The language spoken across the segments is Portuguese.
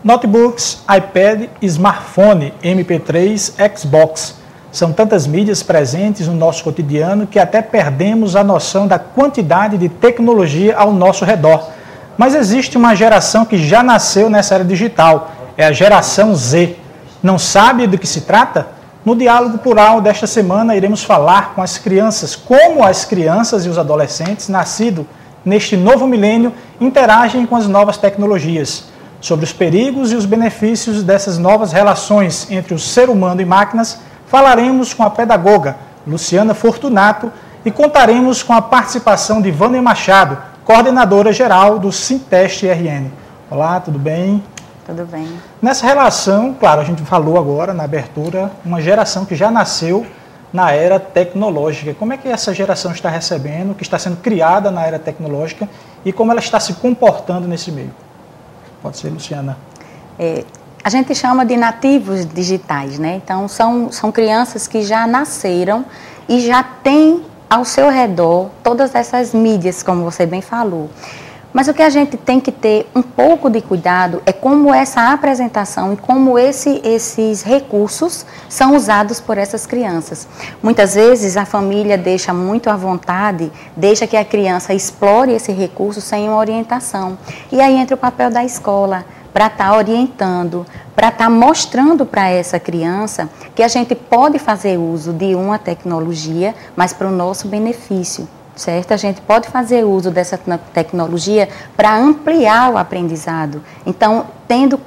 Notebooks, iPad, smartphone, MP3, Xbox. São tantas mídias presentes no nosso cotidiano que até perdemos a noção da quantidade de tecnologia ao nosso redor. Mas existe uma geração que já nasceu nessa era digital, é a geração Z. Não sabe do que se trata? No Diálogo Plural desta semana iremos falar com as crianças, como as crianças e os adolescentes nascidos neste novo milênio interagem com as novas tecnologias, sobre os perigos e os benefícios dessas novas relações entre o ser humano e máquinas. Falaremos com a pedagoga Luciana Fortunato e contaremos com a participação de Vânia Machado, coordenadora geral do Sinteste RN. Olá, tudo bem? Tudo bem. Nessa relação, claro, a gente falou agora na abertura, uma geração que já nasceu na era tecnológica. Como é que essa geração está recebendo, que está sendo criada na era tecnológica e como ela está se comportando nesse meio? Pode ser, Luciana. A gente chama de nativos digitais, né? Então, são crianças que já nasceram e já têm ao seu redor todas essas mídias, como você bem falou. Mas o que a gente tem que ter um pouco de cuidado é como essa apresentação e como esses recursos são usados por essas crianças. Muitas vezes a família deixa muito à vontade, deixa que a criança explore esse recurso sem uma orientação. E aí entra o papel da escola, para estar orientando, para estar mostrando para essa criança que a gente pode fazer uso de uma tecnologia, mas para o nosso benefício, certo? A gente pode fazer uso dessa tecnologia para ampliar o aprendizado. Então, tendo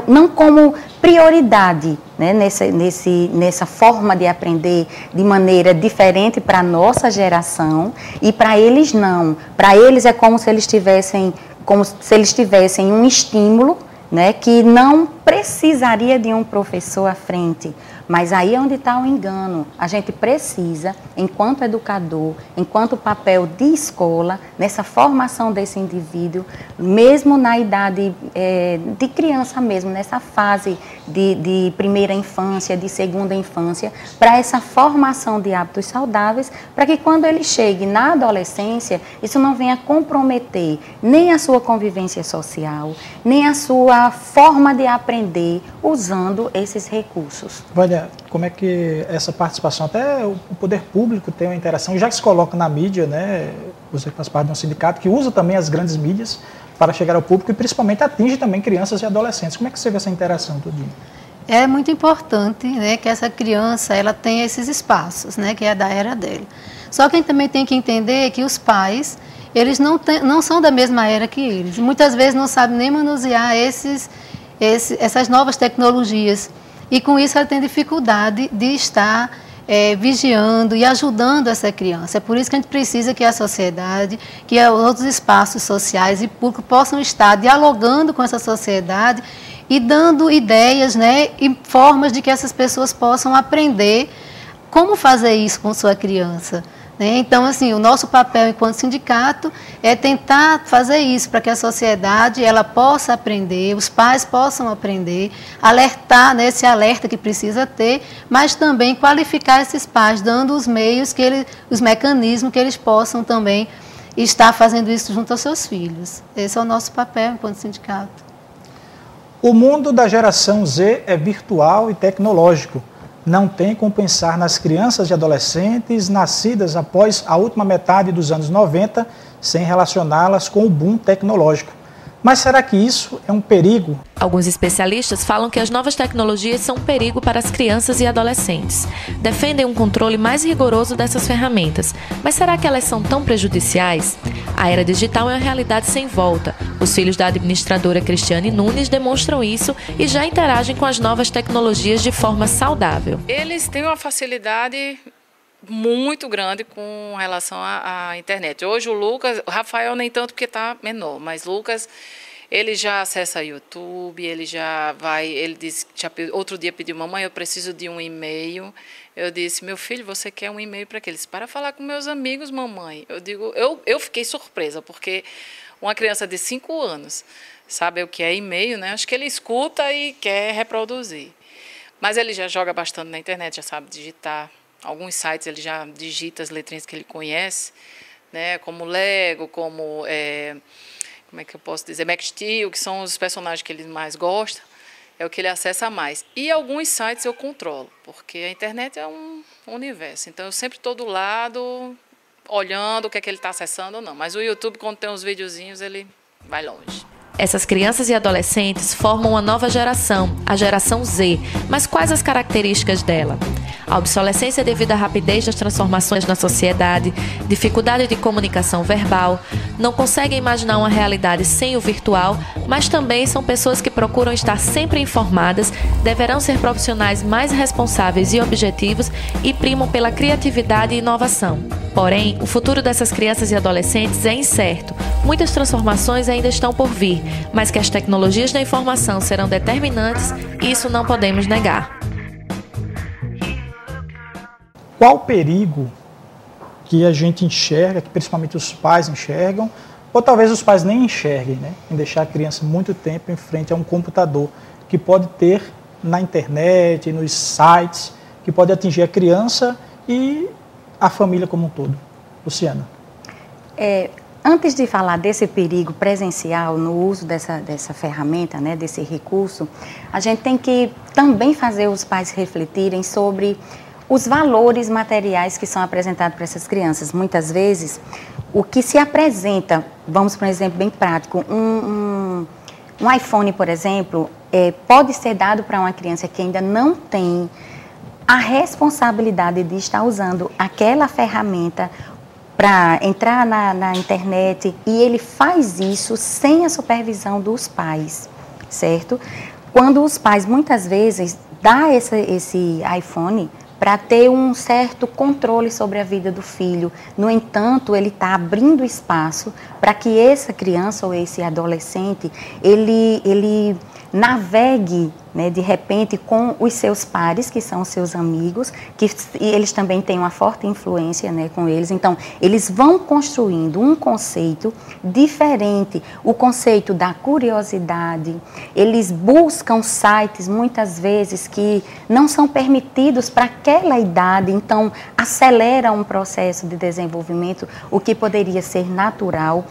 não como prioridade, né, nessa forma de aprender de maneira diferente para a nossa geração e para eles não. Para eles é como se eles tivessem um estímulo, né, que não precisaria de um professor à frente. Mas aí é onde está o engano. A gente precisa, enquanto educador, enquanto papel de escola, nessa formação desse indivíduo, mesmo na idade de criança mesmo, nessa fase de primeira infância, de segunda infância, para essa formação de hábitos saudáveis, para que quando ele chegue na adolescência, isso não venha comprometer nem a sua convivência social, nem a sua forma de aprender usando esses recursos. Olha, como é que essa participação, até o poder público tem uma interação, já que se coloca na mídia, né? Você faz parte de um sindicato que usa também as grandes mídias para chegar ao público e principalmente atinge também crianças e adolescentes. Como é que você vê essa interação, Tudinho? É muito importante, né, que essa criança ela tenha esses espaços, né, que é da era dele. Só que a gente também tem que entender que os pais, eles não são da mesma era que eles. Muitas vezes não sabem nem manusear essas novas tecnologias. E com isso ela tem dificuldade de estar vigiando e ajudando essa criança. É por isso que a gente precisa que a sociedade, que outros espaços sociais e públicos possam estar dialogando com essa sociedade e dando ideias, né, e formas de que essas pessoas possam aprender como fazer isso com sua criança. Então, assim, o nosso papel enquanto sindicato é tentar fazer isso para que a sociedade ela possa aprender, os pais possam aprender, alertar, né, esse alerta que precisa ter, mas também qualificar esses pais, dando os meios, os mecanismos que eles possam também estar fazendo isso junto aos seus filhos. Esse é o nosso papel enquanto sindicato. O mundo da geração Z é virtual e tecnológico. Não tem como pensar nas crianças e adolescentes nascidas após a última metade dos anos 90 sem relacioná-las com o boom tecnológico. Mas será que isso é um perigo? Alguns especialistas falam que as novas tecnologias são um perigo para as crianças e adolescentes. Defendem um controle mais rigoroso dessas ferramentas. Mas será que elas são tão prejudiciais? A era digital é uma realidade sem volta. Os filhos da administradora Cristiane Nunes demonstram isso e já interagem com as novas tecnologias de forma saudável. Eles têm uma facilidade muito grande com relação à internet. Hoje o Rafael nem tanto porque está menor, mas Lucas, ele já acessa YouTube, ele disse, outro dia pediu, mamãe, eu preciso de um e-mail. Eu disse, meu filho, você quer um e-mail para quê? Ele disse, para falar com meus amigos, mamãe. Eu fiquei surpresa, porque uma criança de 5 anos sabe o que é e-mail, né? Acho que ele escuta e quer reproduzir. Mas ele já joga bastante na internet, já sabe digitar. Alguns sites ele já digita as letrinhas que ele conhece, né, como Lego, como como é que eu posso dizer, Max Steel, que são os personagens que ele mais gosta, é o que ele acessa mais. E alguns sites eu controlo, porque a internet é um universo. Então, eu sempre estou do lado, olhando o que é que ele está acessando ou não. Mas o YouTube, quando tem uns videozinhos, ele vai longe. Essas crianças e adolescentes formam uma nova geração, a geração Z. Mas quais as características dela? A obsolescência devido à rapidez das transformações na sociedade, dificuldade de comunicação verbal, não conseguem imaginar uma realidade sem o virtual, mas também são pessoas que procuram estar sempre informadas, deverão ser profissionais mais responsáveis e objetivos e primam pela criatividade e inovação. Porém, o futuro dessas crianças e adolescentes é incerto. Muitas transformações ainda estão por vir, mas que as tecnologias da informação serão determinantes, isso não podemos negar. Qual o perigo que a gente enxerga, que principalmente os pais enxergam, ou talvez os pais nem enxerguem, né? Em deixar a criança muito tempo em frente a um computador, que pode ter na internet, nos sites, que pode atingir a criança e a família como um todo. Luciana. Antes de falar desse perigo presencial no uso dessa ferramenta, né, desse recurso, a gente tem que também fazer os pais refletirem sobre os valores materiais que são apresentados para essas crianças. Muitas vezes, o que se apresenta, vamos para um exemplo bem prático, um iPhone, por exemplo, pode ser dado para uma criança que ainda não tem a responsabilidade de estar usando aquela ferramenta para entrar na internet, e ele faz isso sem a supervisão dos pais, certo? Quando os pais, muitas vezes, dão esse iPhone para ter um certo controle sobre a vida do filho. No entanto, ele está abrindo espaço para que essa criança ou esse adolescente, ele navegue, né, de repente, com os seus pares, que são os seus amigos, que eles também têm uma forte influência, né, com eles. Então, eles vão construindo um conceito diferente, o conceito da curiosidade. Eles buscam sites, muitas vezes, que não são permitidos para aquela idade, então acelera um processo de desenvolvimento, o que poderia ser natural,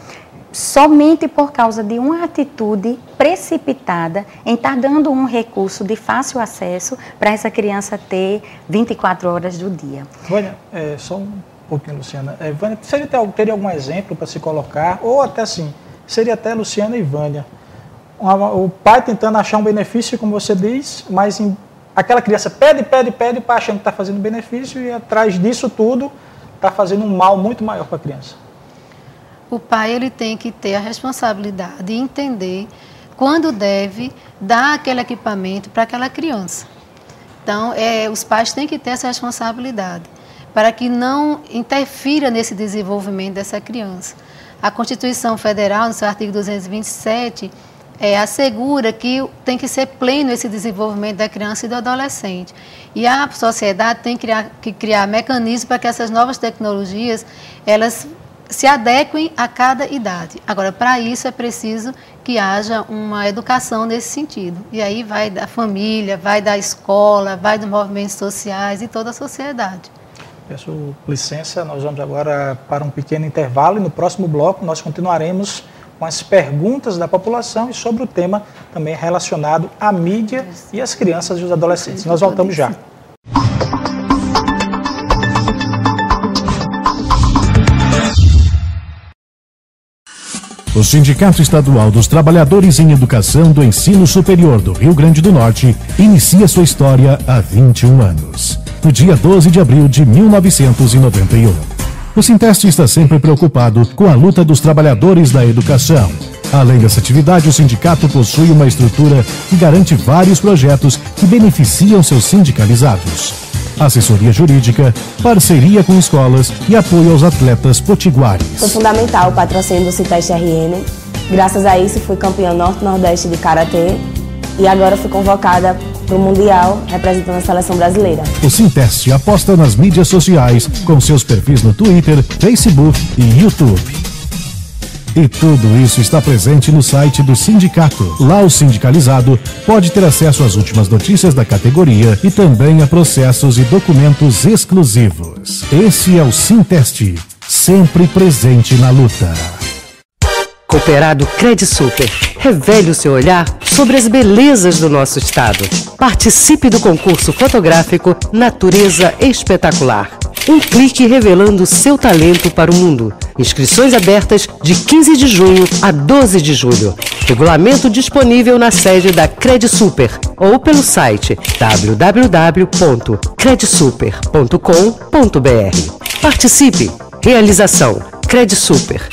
somente por causa de uma atitude precipitada em estar dando um recurso de fácil acesso para essa criança ter 24 horas do dia. Vânia, só um pouquinho, Luciana. Vânia, teria algum exemplo para se colocar, ou até assim, seria até Luciana e Vânia, o pai tentando achar um benefício, como você diz, mas aquela criança pede, o pai achando que está fazendo benefício e atrás disso tudo está fazendo um mal muito maior para a criança. O pai, ele tem que ter a responsabilidade de entender quando deve dar aquele equipamento para aquela criança. Então, os pais têm que ter essa responsabilidade para que não interfira nesse desenvolvimento dessa criança. A Constituição Federal, no seu artigo 227, assegura que tem que ser pleno esse desenvolvimento da criança e do adolescente. E a sociedade tem que criar mecanismos para que essas novas tecnologias, elas se adequem a cada idade. Agora, para isso é preciso que haja uma educação nesse sentido. E aí vai da família, vai da escola, vai dos movimentos sociais e toda a sociedade. Peço licença, nós vamos agora para um pequeno intervalo e no próximo bloco nós continuaremos com as perguntas da população e sobre o tema também relacionado à mídia e às crianças e os adolescentes. Nós voltamos já. O Sindicato Estadual dos Trabalhadores em Educação do Ensino Superior do Rio Grande do Norte inicia sua história há 21 anos, no dia 12 de abril de 1991. O Sinteste está sempre preocupado com a luta dos trabalhadores da educação. Além dessa atividade, o sindicato possui uma estrutura que garante vários projetos que beneficiam seus sindicalizados. Assessoria jurídica, parceria com escolas e apoio aos atletas potiguares. Foi fundamental o patrocínio do Sinteste RN. Graças a isso, fui campeã norte-nordeste de karatê e agora fui convocada para o Mundial representando a seleção brasileira. O Sinteste aposta nas mídias sociais com seus perfis no Twitter, Facebook e YouTube. E tudo isso está presente no site do sindicato. Lá o sindicalizado pode ter acesso às últimas notícias da categoria e também a processos e documentos exclusivos. Esse é o Sinteste, sempre presente na luta. Cooperado CredSuper. Revele o seu olhar sobre as belezas do nosso estado. Participe do concurso fotográfico Natureza Espetacular. Um clique revelando seu talento para o mundo. Inscrições abertas de 15 de junho a 12 de julho. Regulamento disponível na sede da CredSuper ou pelo site www.credsuper.com.br. Participe! Realização CredSuper.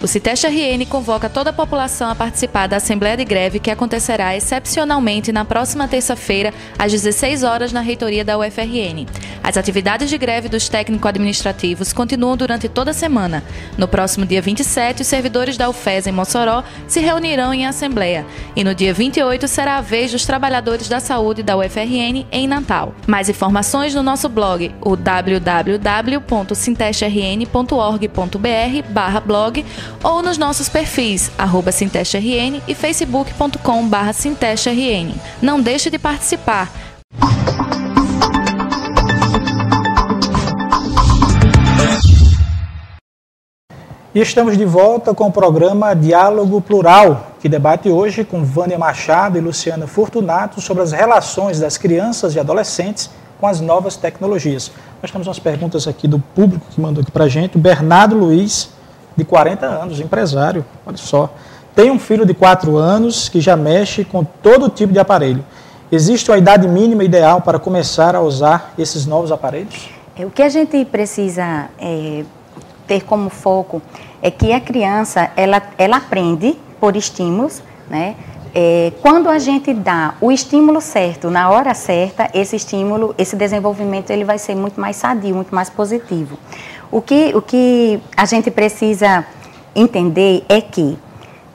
O Citeste RN convoca toda a população a participar da Assembleia de Greve que acontecerá excepcionalmente na próxima terça-feira, às 16 horas, na reitoria da UFRN. As atividades de greve dos técnico-administrativos continuam durante toda a semana. No próximo dia 27, os servidores da UFES em Mossoró se reunirão em assembleia. E no dia 28 será a vez dos trabalhadores da saúde da UFRN em Natal. Mais informações no nosso blog, o www.sintestrn.org.br/blog, ou nos nossos perfis, @SintesteRN e facebook.com/SintesteRN. Não deixe de participar. E estamos de volta com o programa Diálogo Plural, que debate hoje com Vânia Machado e Luciana Fortunato sobre as relações das crianças e adolescentes com as novas tecnologias. Nós temos umas perguntas aqui do público que mandou aqui para a gente. O Bernardo Luiz, de 40 anos, empresário, olha só. Tem um filho de 4 anos que já mexe com todo tipo de aparelho. Existe uma idade mínima ideal para começar a usar esses novos aparelhos? O que a gente precisa ter como foco é que a criança, ela aprende por estímulos, né? Quando a gente dá o estímulo certo, na hora certa, esse estímulo, esse desenvolvimento, ele vai ser muito mais sadio, muito mais positivo. O que a gente precisa entender é que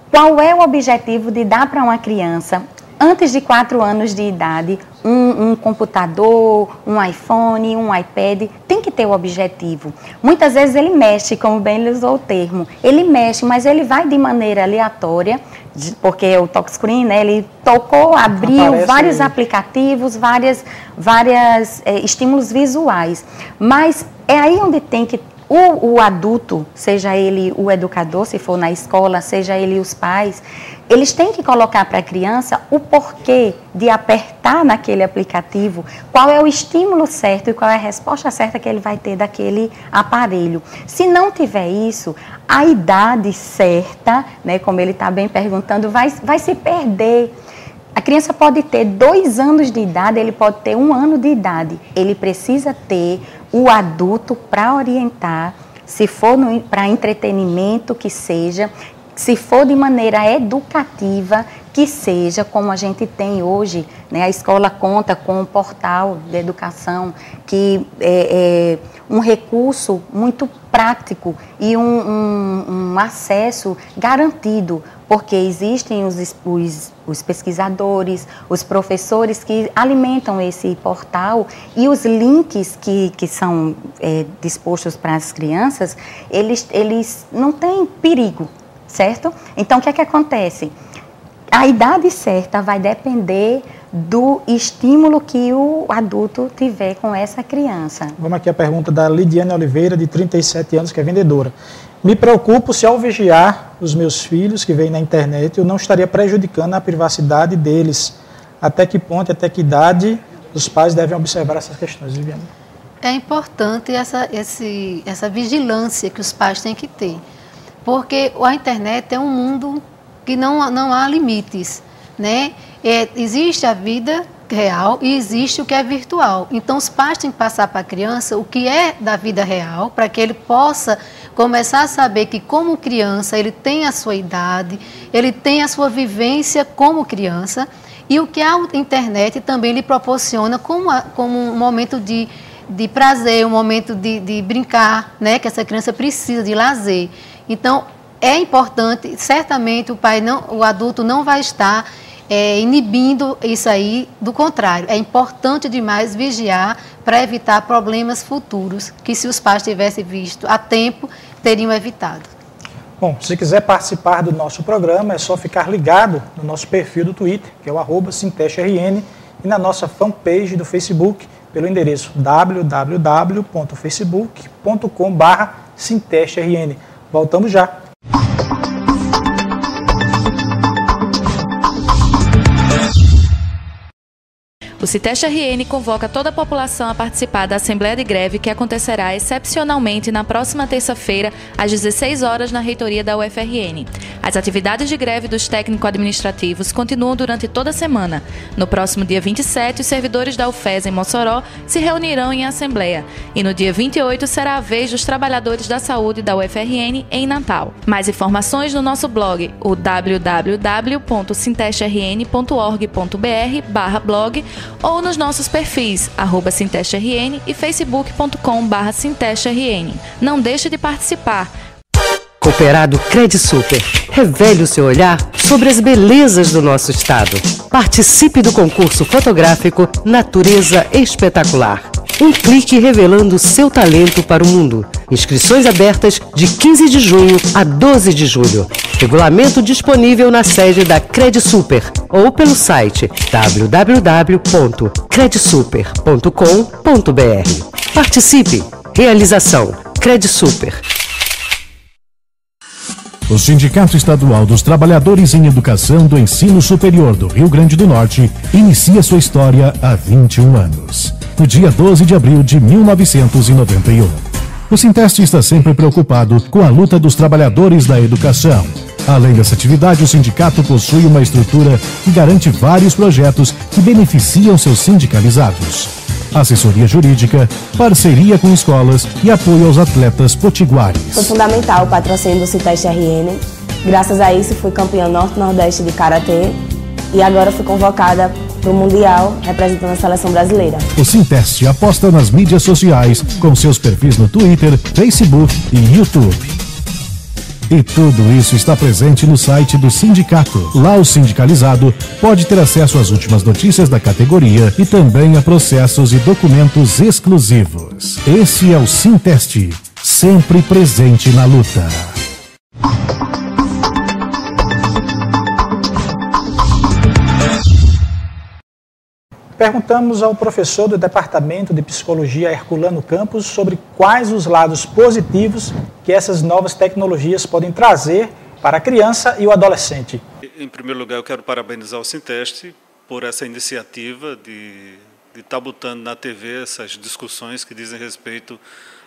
qual é o objetivo de dar para uma criança, antes de 4 anos de idade, um computador, um iPhone, um iPad, tem que ter o objetivo. Muitas vezes ele mexe, como bem ele usou o termo, ele mexe, mas ele vai de maneira aleatória, porque o touchscreen, né, ele tocou, abriu vários aplicativos, vários estímulos visuais, mas é aí onde tem que o adulto, seja ele o educador, se for na escola, seja ele os pais, eles têm que colocar para a criança o porquê de apertar naquele aplicativo, qual é o estímulo certo e qual é a resposta certa que ele vai ter daquele aparelho. Se não tiver isso, a idade certa, né, como ele está bem perguntando, vai se perder. A criança pode ter 2 anos de idade, ele pode ter 1 ano de idade. Ele precisa ter o adulto para orientar, se for para entretenimento, que seja, se for de maneira educativa, que seja, como a gente tem hoje, né? A escola conta com um portal de educação que é um recurso muito prático e um acesso garantido, porque existem os pesquisadores, os professores que alimentam esse portal e os links que são dispostos para as crianças, eles não têm perigo, certo? Então, o que é que acontece? A idade certa vai depender do estímulo que o adulto tiver com essa criança. Vamos aqui a pergunta da Lidiane Oliveira, de 37 anos, que é vendedora. Me preocupo se ao vigiar os meus filhos que vêm na internet, eu não estaria prejudicando a privacidade deles. Até que ponto, até que idade os pais devem observar essas questões, Viviane? É importante essa vigilância que os pais têm que ter, porque a internet é um mundo que não há limites, né? Existe a vida real e existe o que é virtual. Então, os pais têm que passar para a criança o que é da vida real, para que ele possa começar a saber que, como criança, ele tem a sua idade, ele tem a sua vivência como criança, e o que a internet também lhe proporciona como um momento de prazer, um momento de brincar, né? Que essa criança precisa de lazer. Então, é importante, certamente o adulto não vai estar inibindo isso aí, do contrário, é importante demais vigiar para evitar problemas futuros, que se os pais tivessem visto a tempo, teriam evitado. Bom, se quiser participar do nosso programa, é só ficar ligado no nosso perfil do Twitter, que é o @SintesteRN, e na nossa fanpage do Facebook, pelo endereço www.facebook.com/SintesteRN. Voltamos já. O Citeste RN convoca toda a população a participar da Assembleia de Greve que acontecerá excepcionalmente na próxima terça-feira, às 16 horas, na reitoria da UFRN. As atividades de greve dos técnico-administrativos continuam durante toda a semana. No próximo dia 27, os servidores da UFES em Mossoró se reunirão em assembleia. E no dia 28 será a vez dos trabalhadores da saúde da UFRN em Natal. Mais informações no nosso blog, o www.sintestrn.org.br/blog ou nos nossos perfis, @sintestrn e facebook.com/sintestrn. Não deixe de participar. Cooperado CredSuper. Revele o seu olhar sobre as belezas do nosso estado. Participe do concurso fotográfico Natureza Espetacular. Um clique revelando seu talento para o mundo. Inscrições abertas de 15 de junho a 12 de julho. Regulamento disponível na sede da CredSuper ou pelo site www.credsuper.com.br. Participe! Realização CredSuper. O Sindicato Estadual dos Trabalhadores em Educação do Ensino Superior do Rio Grande do Norte inicia sua história há 21 anos. No dia 12 de abril de 1991. O Sinteste está sempre preocupado com a luta dos trabalhadores da educação. Além dessa atividade, o sindicato possui uma estrutura que garante vários projetos que beneficiam seus sindicalizados. Assessoria jurídica, parceria com escolas e apoio aos atletas potiguares. Foi fundamental o patrocínio do Citeste RN. Graças a isso, fui campeã norte-nordeste de karatê e agora fui convocada para o Mundial representando a seleção brasileira. O Sinteste aposta nas mídias sociais com seus perfis no Twitter, Facebook e YouTube. E tudo isso está presente no site do sindicato. Lá o sindicalizado pode ter acesso às últimas notícias da categoria e também a processos e documentos exclusivos. Esse é o Sinteste, sempre presente na luta. Perguntamos ao professor do Departamento de Psicologia Herculano Campos sobre quais os lados positivos que essas novas tecnologias podem trazer para a criança e o adolescente. Em primeiro lugar, eu quero parabenizar o Sinteste por essa iniciativa de estar botando na TV essas discussões que dizem respeito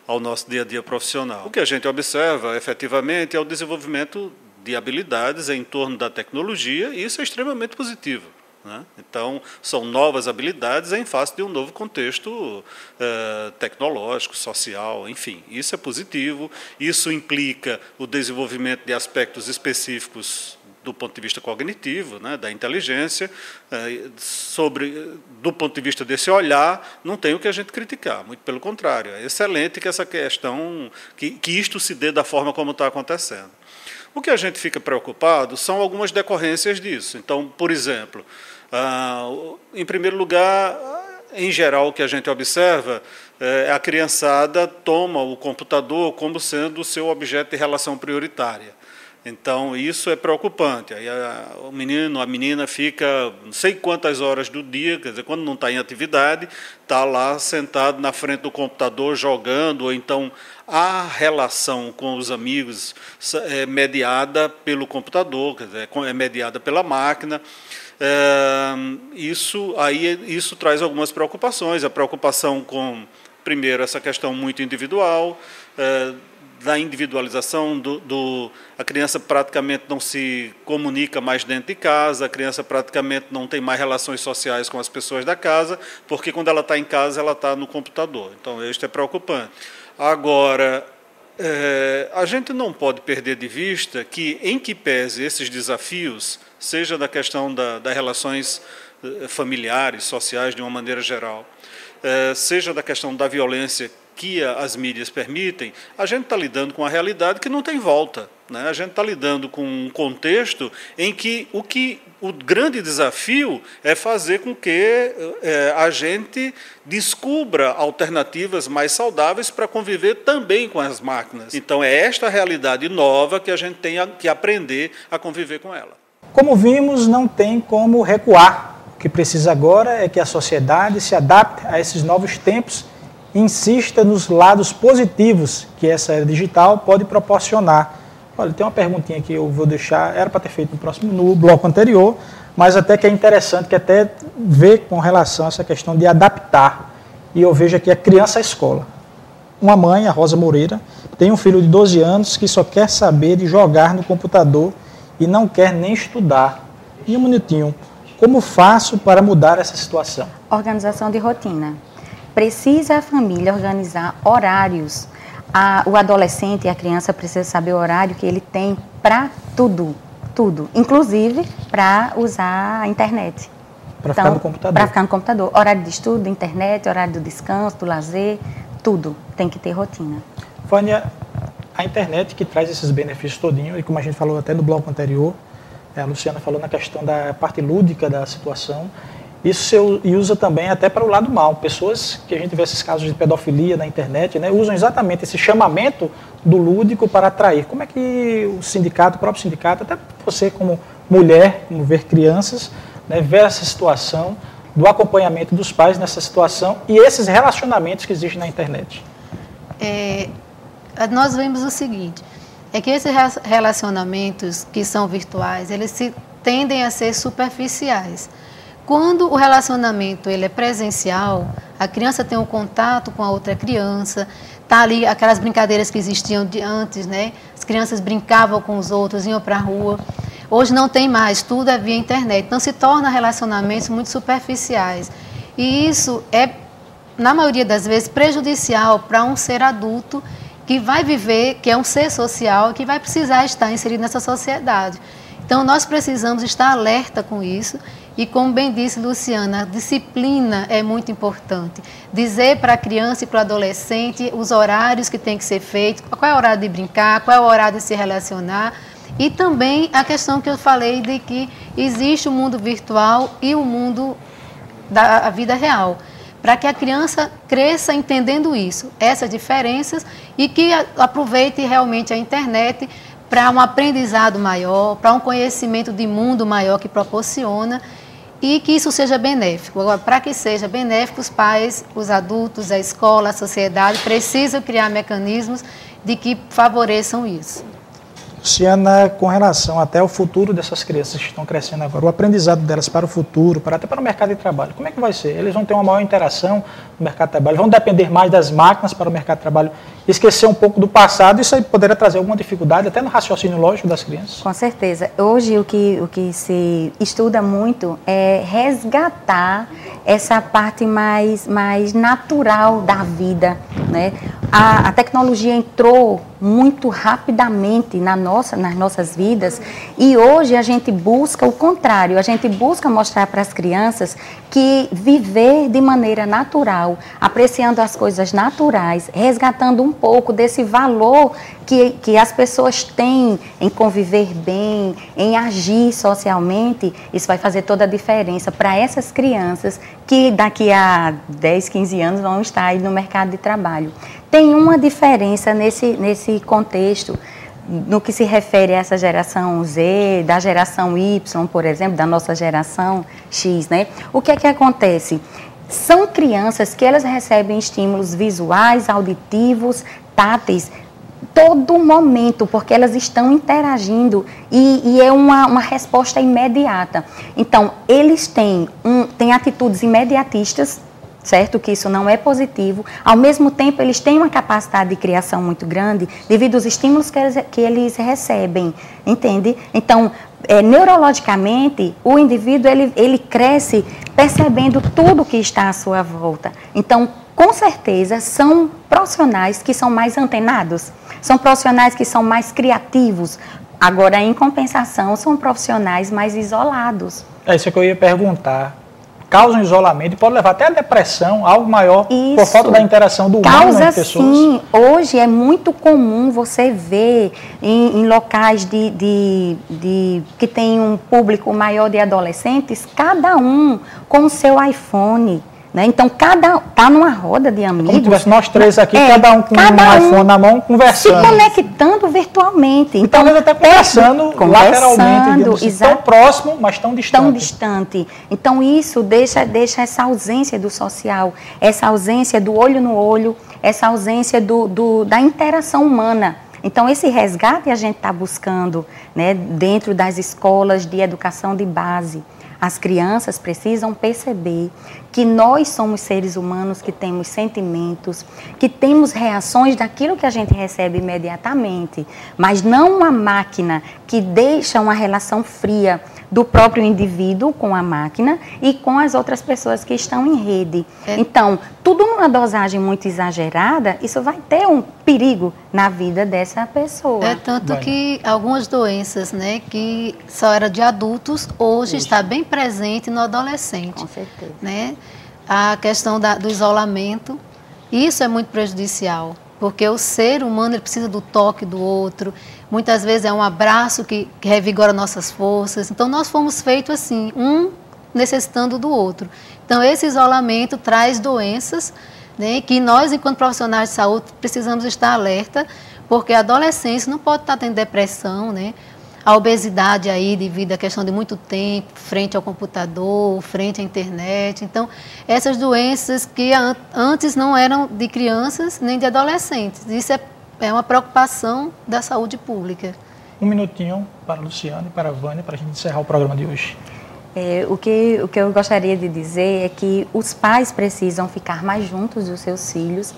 ao nosso dia a dia profissional. O que a gente observa, efetivamente, é o desenvolvimento de habilidades em torno da tecnologia, e isso é extremamente positivo. Então, são novas habilidades em face de um novo contexto tecnológico, social, enfim. Isso é positivo, isso implica o desenvolvimento de aspectos específicos do ponto de vista cognitivo, da inteligência. Do ponto de vista desse olhar, não tem o que a gente criticar, muito pelo contrário. É excelente que essa questão, que isto se dê da forma como está acontecendo. O que a gente fica preocupado são algumas decorrências disso. Então, por exemplo, em primeiro lugar, em geral, o que a gente observa é a criançada toma o computador como sendo o seu objeto de relação prioritária. Então, isso é preocupante. Aí o menino, a menina fica não sei quantas horas do dia, quer dizer, quando não está em atividade, está lá sentado na frente do computador jogando, ou então a relação com os amigos é mediada pelo computador, quer dizer, é mediada pela máquina. Isso traz algumas preocupações. A preocupação com, primeiro, essa questão muito individual, da individualização, a criança praticamente não se comunica mais dentro de casa, a criança praticamente não tem mais relações sociais com as pessoas da casa, porque quando ela está em casa, ela está no computador. Então, isso é preocupante. Agora, a gente não pode perder de vista que, em que pese esses desafios, seja da questão das relações familiares, sociais, de uma maneira geral, seja da questão da violência que as mídias permitem, a gente está lidando com uma realidade que não tem volta. A gente está lidando com um contexto em que o grande desafio é fazer com que a gente descubra alternativas mais saudáveis para conviver também com as máquinas. Então, é esta realidade nova que a gente tem que aprender a conviver com ela. Como vimos, não tem como recuar. O que precisa agora é que a sociedade se adapte a esses novos tempos e insista nos lados positivos que essa era digital pode proporcionar. Olha, tem uma perguntinha que eu vou deixar, era para ter feito no bloco anterior, mas até que é interessante que até ver com relação a essa questão de adaptar. E eu vejo aqui a criança à escola. Uma mãe, a Rosa Moreira, tem um filho de 12 anos que só quer saber de jogar no computador e não quer nem estudar. E um minutinho, como faço para mudar essa situação? Organização de rotina. Precisa a família organizar horários. O adolescente e a criança precisam saber o horário que ele tem para tudo. Tudo, inclusive para usar a internet. Para ficar no computador. Para ficar no computador. Horário de estudo, internet, horário do descanso, do lazer, tudo tem que ter rotina. Vânia, a internet que traz esses benefícios todinho, e como a gente falou até no bloco anterior, a Luciana falou na questão da parte lúdica da situação, isso se usa também até para o lado mal. Pessoas que a gente vê esses casos de pedofilia na internet, né, usam exatamente esse chamamento do lúdico para atrair. Como é que o sindicato, o próprio sindicato, até você como mulher, como ver crianças, né, vê essa situação do acompanhamento dos pais nessa situação e esses relacionamentos que existem na internet? Nós vemos o seguinte, é que esses relacionamentos que são virtuais, eles tendem a ser superficiais. Quando o relacionamento ele é presencial, a criança tem um contato com a outra criança, tá ali aquelas brincadeiras que existiam de antes, né? As crianças brincavam com os outros, iam para a rua. Hoje não tem mais, tudo é via internet. Então se torna relacionamentos muito superficiais. E isso é, na maioria das vezes, prejudicial para um ser adulto que vai viver, que é um ser social, que vai precisar estar inserido nessa sociedade. Então nós precisamos estar alerta com isso. E como bem disse Luciana, a disciplina é muito importante. Dizer para a criança e para o adolescente os horários que tem que ser feitos, qual é o horário de brincar, qual é o horário de se relacionar. E também a questão que eu falei de que existe o mundo virtual e o mundo da vida real. Para que a criança cresça entendendo isso, essas diferenças, e que aproveite realmente a internet para um aprendizado maior, para um conhecimento de mundo maior que proporciona, e que isso seja benéfico. Agora, para que seja benéfico, os pais, os adultos, a escola, a sociedade precisam criar mecanismos de que favoreçam isso. Luciana, com relação até ao futuro dessas crianças que estão crescendo agora, o aprendizado delas para o futuro, até para o mercado de trabalho, como é que vai ser? Eles vão ter uma maior interação no mercado de trabalho, vão depender mais das máquinas para o mercado de trabalho, esquecer um pouco do passado, isso aí poderia trazer alguma dificuldade até no raciocínio lógico das crianças? Com certeza. Hoje o que se estuda muito é resgatar essa parte mais natural da vida, né? A tecnologia entrou muito rapidamente nas nossas vidas e hoje a gente busca o contrário, a gente busca mostrar para as crianças que viver de maneira natural, apreciando as coisas naturais, resgatando um pouco desse valor que as pessoas têm em conviver bem, em agir socialmente, isso vai fazer toda a diferença para essas crianças que daqui a 10, 15 anos vão estar aí no mercado de trabalho. Tem uma diferença nesse contexto, no que se refere a essa geração Z, da geração Y, por exemplo, da nossa geração X, né? O que é que acontece? São crianças que elas recebem estímulos visuais, auditivos, táteis, todo momento, porque elas estão interagindo e é uma resposta imediata. Então, eles têm atitudes imediatistas, certo? Que isso não é positivo. Ao mesmo tempo, eles têm uma capacidade de criação muito grande devido aos estímulos que eles recebem, entende? Então, neurologicamente, o indivíduo ele cresce percebendo tudo que está à sua volta. Então, com certeza, são profissionais que são mais antenados, são profissionais que são mais criativos. Agora, em compensação, são profissionais mais isolados. É isso que eu ia perguntar. Causa um isolamento e pode levar até a depressão, algo maior, por falta da interação do humano com as pessoas. Sim. Hoje é muito comum você ver em locais que tem um público maior de adolescentes, cada um com o seu iPhone. Né? Então, está numa roda de amigos. Como tivesse nós três aqui, cada um com um iPhone na mão, conversando. Se conectando virtualmente. Então, talvez até conversando lateralmente, digamos, tão próximo, mas tão distante. Tão distante. Então, isso deixa essa ausência do social, essa ausência do olho no olho, essa ausência da interação humana. Então, esse resgate a gente está buscando, né, dentro das escolas de educação de base. As crianças precisam perceber que nós somos seres humanos que temos sentimentos, que temos reações daquilo que a gente recebe imediatamente, mas não uma máquina que deixa uma relação fria do próprio indivíduo com a máquina e com as outras pessoas que estão em rede. Então, tudo numa dosagem muito exagerada, isso vai ter um perigo na vida dessa pessoa. É tanto que algumas doenças, né, que só era de adultos, hoje está bem presente no adolescente. Com certeza. Né? A questão do isolamento, isso é muito prejudicial, porque o ser humano ele precisa do toque do outro, muitas vezes é um abraço que revigora nossas forças. Então, nós fomos feitos assim, um necessitando do outro. Então, esse isolamento traz doenças, né, que nós, enquanto profissionais de saúde, precisamos estar alerta, porque a adolescência não pode estar tendo depressão, né? A obesidade aí devido à questão de muito tempo frente ao computador, frente à internet. Então, essas doenças que antes não eram de crianças nem de adolescentes. Isso é uma preocupação da saúde pública. Um minutinho para a Luciana e para a Vânia, para a gente encerrar o programa de hoje. O que eu gostaria de dizer é que os pais precisam ficar mais juntos dos seus filhos,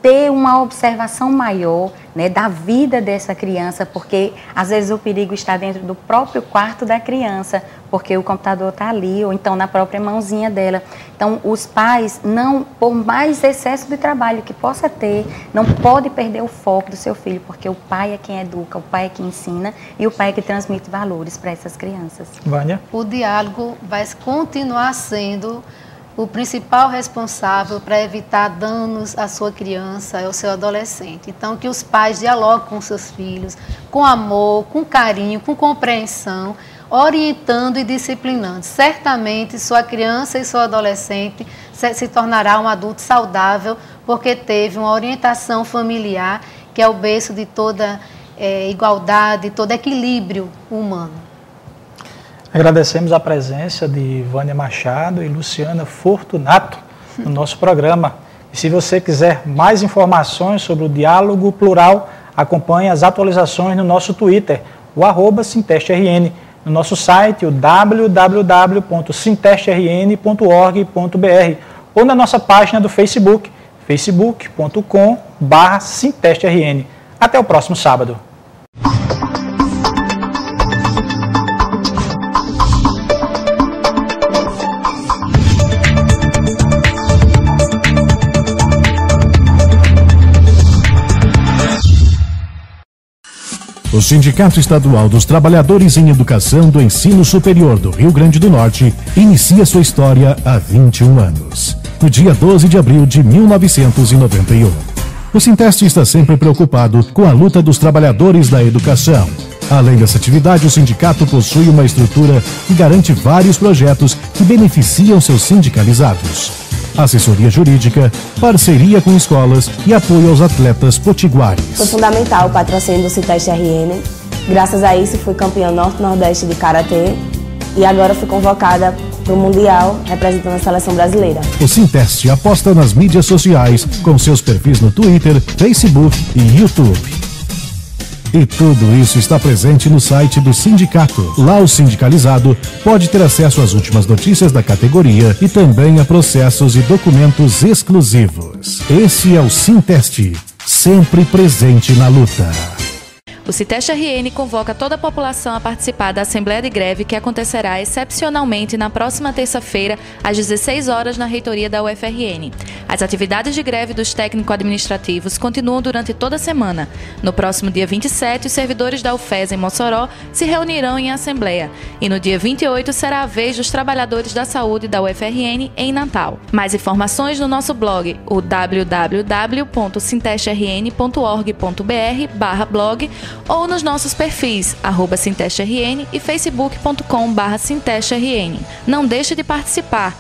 ter uma observação maior, né, da vida dessa criança, porque às vezes o perigo está dentro do próprio quarto da criança, porque o computador está ali, ou então na própria mãozinha dela. Então, os pais, não, por mais excesso de trabalho que possa ter, não pode perder o foco do seu filho, porque o pai é quem educa, o pai é quem ensina e o pai é que transmite valores para essas crianças. Vânia? O diálogo vai continuar sendo o principal responsável para evitar danos à sua criança, ao seu adolescente. Então, que os pais dialoguem com seus filhos, com amor, com carinho, com compreensão, orientando e disciplinando. Certamente, sua criança e seu adolescente se tornará um adulto saudável, porque teve uma orientação familiar, que é o berço de toda igualdade, todo equilíbrio humano. Agradecemos a presença de Vânia Machado e Luciana Fortunato no nosso programa. E se você quiser mais informações sobre o diálogo plural, acompanhe as atualizações no nosso Twitter, o @SintesteRN, no nosso site, o www.sintestrn.org.br, ou na nossa página do Facebook, facebook.com/SintesteRN. Até o próximo sábado. O Sindicato Estadual dos Trabalhadores em Educação do Ensino Superior do Rio Grande do Norte inicia sua história há 21 anos, no dia 12 de abril de 1991. O Sinteste está sempre preocupado com a luta dos trabalhadores da educação. Além dessa atividade, o sindicato possui uma estrutura que garante vários projetos que beneficiam seus sindicalizados. Assessoria jurídica, parceria com escolas e apoio aos atletas potiguares. Foi fundamental o patrocínio do Sinteste-RN. Graças a isso, fui campeã norte-nordeste de karatê e agora fui convocada para o Mundial representando a seleção brasileira. O Sinteste aposta nas mídias sociais com seus perfis no Twitter, Facebook e YouTube. E tudo isso está presente no site do sindicato. Lá o sindicalizado pode ter acesso às últimas notícias da categoria e também a processos e documentos exclusivos. Esse é o Sinteste, sempre presente na luta. O Sinteste-RN convoca toda a população a participar da Assembleia de Greve que acontecerá excepcionalmente na próxima terça-feira, às 16 horas, na reitoria da UFRN. As atividades de greve dos técnico-administrativos continuam durante toda a semana. No próximo dia 27, os servidores da UFES em Mossoró se reunirão em assembleia. E no dia 28 será a vez dos trabalhadores da saúde da UFRN em Natal. Mais informações no nosso blog, o www.sintestrn.org.br/blog, ou nos nossos perfis, @SintesteRN e facebook.com/SintesteRN. Não deixe de participar.